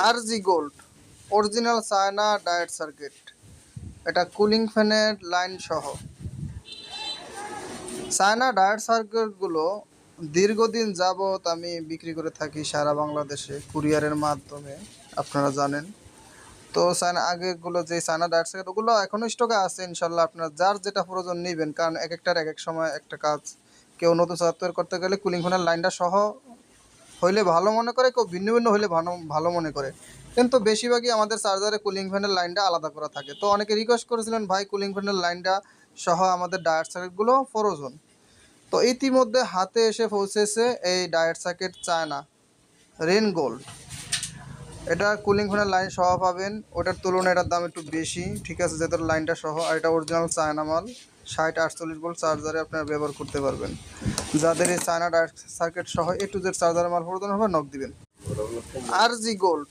আরজি gold original China diode circuit. এটা cooling ফ্যানের line সহ। চায়না ডায়েট সার্কিটগুলো দীর্ঘদিন যাবৎ আমি বিক্রি করে থাকি সারা বাংলাদেশে কুরিয়ারের মাধ্যমে, আপনারা জানেন। তো চায়না আগেরগুলো যে চায়না ডায়েট সার্কিট ওগুলো এখনও স্টকে আছে, ইনশাল্লাহ আপনারা যার যেটা প্রয়োজন নেবেন, কারণ এক একটার এক এক সময় একটা কাজ। কেউ নতুন সফটওয়্যার করতে গেলে কুলিং ফ্যানের লাইনটা সহ হইলে ভালো মনে করে, কেউ ভিন্ন ভিন্ন হইলে ভালো ভালো মনে করে, কিন্তু বেশিরভাগই আমাদের চার্জারে কুলিং ফ্যানের লাইনটা আলাদা করা থাকে। তো অনেকে রিকোয়েস্ট করেছিলেন, ভাই কুলিং ফ্যানের লাইনটা সহ আমাদের ডায়েট সার্কিটগুলো প্রয়োজন। তো ইতিমধ্যে হাতে এসে পৌঁছেছে এই diet circuit China rain gold. এটা কুলিং ফ্যানের লাইন সহ পাবেন, ওটার তুলনায় এটার দাম একটু বেশি, ঠিক আছে, যেহেতু লাইনটা সহ। আর এটা অরিজিনাল চায়না মাল, 60-48 ভোল্ট চার্জারে আপনারা ব্যবহার করতে পারবেন। যাদের এই চায়না ডায়েট সার্কিট সহ টু জেড চার্জারের মাল প্রয়োজন হবে, নক দিবেন। RG gold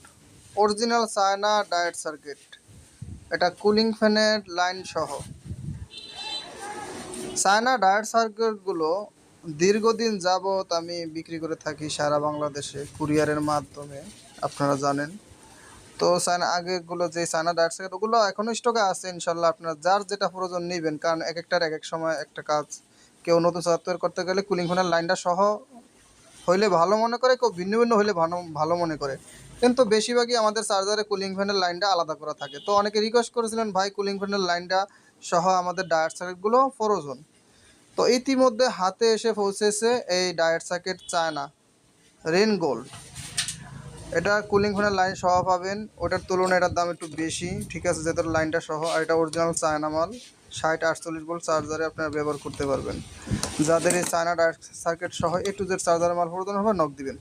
original China diode circuit. এটা কুলিং ফ্যানের লাইন সহ। চায়না ডায়েট সার্কিটগুলো দীর্ঘদিন যাবৎ আমি বিক্রি করে থাকি সারা বাংলাদেশে কুরিয়ারের মাধ্যমে, আপনারা জানেন। তো চায়না আগেরগুলো যে চায়না ডায়েট সার্কিট ওগুলো এখনও স্টকে আছে, ইনশাল্লাহ আপনারা যার যেটা প্রয়োজন নেবেন, কারণ এক একটার এক এক সময় একটা কাজ। কেউ নতুন সফটওয়্যার করতে গেলে কুলিং ফ্যানের লাইনটা সহ হইলে ভালো মনে করে, কেউ ভিন্ন ভিন্ন হইলে ভালো ভালো মনে করে, কিন্তু বেশিরভাগই আমাদের চার্জারে কুলিং ফ্যানের লাইনটা আলাদা করা থাকে। তো অনেকে রিকোয়েস্ট করেছিলেন, ভাই কুলিং ফ্যানের লাইনটা সহ আমাদের ডায়েট সার্কিটগুলো প্রয়োজন। তো ইতিমধ্যে হাতে এসে পৌঁছেছে এই diet circuit China rain gold. এটা কুলিং ফ্যানের লাইন সহ পাবেন, ওটার তুলনায় এটার দাম একটু বেশি, ঠিক আছে, যেহেতু লাইনটা সহ। আর এটা অরিজিনাল চায়না মাল, 60-48 ভোল্ট চার্জারে আপনারা ব্যবহার করতে পারবেন। যাদের এই চায়না ডায়েট সার্কিট সহ টু জেড চার্জারের মাল প্রয়োজন হবে, নক দিবেন।